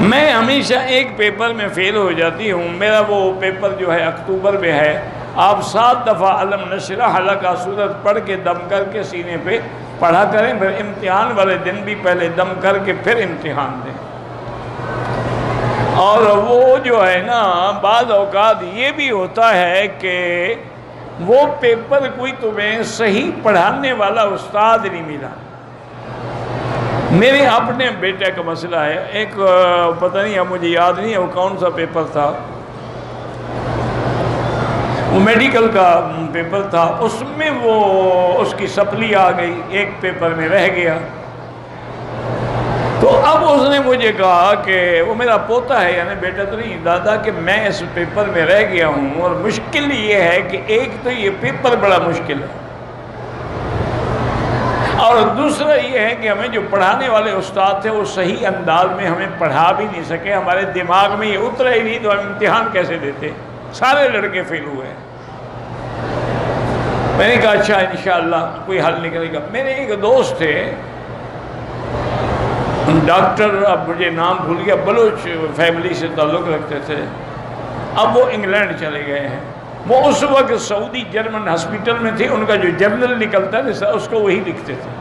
میں ہمیشہ ایک پیپر میں فیل ہو جاتی ہوں. میرا وہ پیپر جو ہے اکتوبر میں ہے. آپ 7 دفعہ علم نشرح کا سورت پڑھ کے دم کر کے سینے پہ پڑھا کریں، پھر امتحان والے دن بھی پہلے دم کر کے پھر امتحان دیں. اور وہ جو ہے نا بعض اوقات یہ بھی ہوتا ہے کہ وہ پیپر کوئی تمہیں صحیح پڑھانے والا استاد نہیں ملا. میرے اپنے بیٹے کا مسئلہ ہے. ایک پتہ نہیں، اب مجھے یاد نہیں ہے وہ کون سا پیپر تھا، وہ میڈیکل کا پیپر تھا. اس میں وہ اس کی سپلی آ گئی، ایک پیپر میں رہ گیا. تو اب اس نے مجھے کہا کہ وہ میرا پوتا ہے، یعنی بیٹا تو نہیں، دادا، کہ میں اس پیپر میں رہ گیا ہوں اور مشکل یہ ہے کہ ایک تو یہ پیپر بڑا مشکل ہے، اور دوسرا یہ ہے کہ ہمیں جو پڑھانے والے استاد تھے وہ صحیح انداز میں ہمیں پڑھا بھی نہیں سکے. ہمارے دماغ میں یہ اترا ہی نہیں تو ہم امتحان کیسے دیتے. سارے لڑکے فیل ہوئے. میں نے کہا اچھا انشاءاللہ کوئی حل نکلے گا. میرے ایک دوست تھے ڈاکٹر، اب مجھے نام بھول گیا، بلوچ فیملی سے تعلق رکھتے تھے. اب وہ انگلینڈ چلے گئے ہیں. وہ اس وقت سعودی جرمن ہاسپٹل میں تھے. ان کا جو جرنل نکلتا ہے اس کو وہی لکھتے تھے.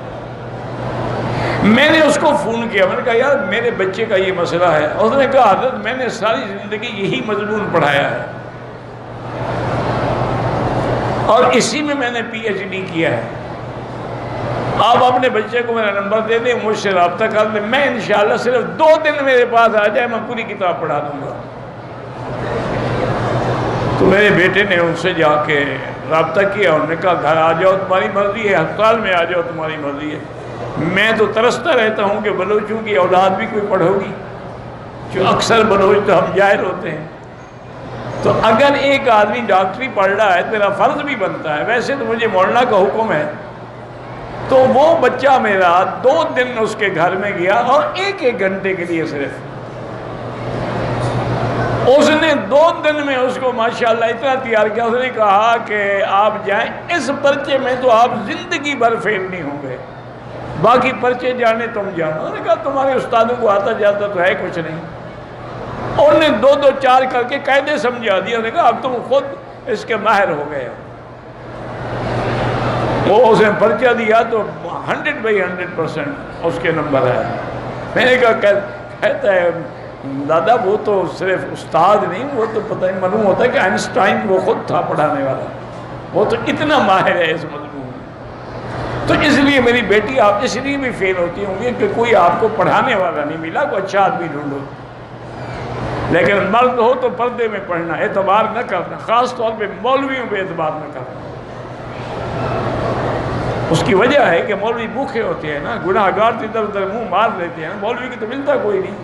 میں نے اس کو فون کیا، میں نے کہا یار میرے بچے کا یہ مسئلہ ہے. اس نے کہا حضرت میں نے ساری زندگی یہی مضمون پڑھایا ہے اور اسی میں نے پی ایچ ڈی کیا ہے. آپ اپنے بچے کو میرا نمبر دے دیں، مجھ سے رابطہ کر دیں، میں انشاءاللہ صرف 2 دن میرے پاس آ جائے میں پوری کتاب پڑھا دوں گا. تو میرے بیٹے نے ان سے جا کے رابطہ کیا. انہوں نے کہا گھر آ جاؤ تمہاری مرضی ہے، ہسپتال میں آ جاؤ تمہاری مرضی ہے. میں تو ترستا رہتا ہوں کہ بلوچوں کی اولاد بھی کوئی پڑھو گی، جو اکثر بلوچ تو ہم جاہل ہوتے ہیں. تو اگر ایک آدمی ڈاکٹری پڑھ رہا ہے میرا فرض بھی بنتا ہے. ویسے تو مجھے مولانا کا حکم ہے. تو وہ بچہ میرا 2 دن اس کے گھر میں گیا اور 1 گھنٹے کے لیے صرف. اس نے 2 دن میں اس کو ماشاءاللہ اتنا تیار کیا. اس نے کہا کہ آپ جائیں، اس پرچے میں تو آپ زندگی بھر فیل نہیں ہوں گے، باقی پرچے جانے تم جانا. انہوں نے کہا تمہارے استادوں کو آتا جاتا تو ہے کچھ نہیں. انہوں نے 2 4 کر کے قاعدے سمجھا دیا. انہوں نے کہا اب تم خود اس کے ماہر ہو گئے. وہ اس نے پرچہ دیا تو 100% اس کے نمبر ہے. میں نے کہا کہتا ہے دادا وہ تو صرف استاد نہیں، وہ تو پتہ نہیں معلوم ہوتا ہے کہ آئنسٹائن وہ خود تھا پڑھانے والا، وہ تو اتنا ماہر ہے اس مضمون میں. تو اس لیے میری بیٹی آپ اس لیے بھی فیل ہوتی ہوں گی کہ کوئی آپ کو پڑھانے والا نہیں ملا. کوئی اچھا آدمی ڈھونڈو. لیکن مرد ہو تو پردے میں پڑھنا، اعتبار نہ کرنا، خاص طور پہ مولویوں پہ اعتبار نہ کرنا. اس کی وجہ ہے کہ مولوی بھوکے ہوتے ہیں نا، گناہ گار ادھر ادھر منہ مار لیتے ہیں. مولوی کی تو ملتا کوئی نہیں.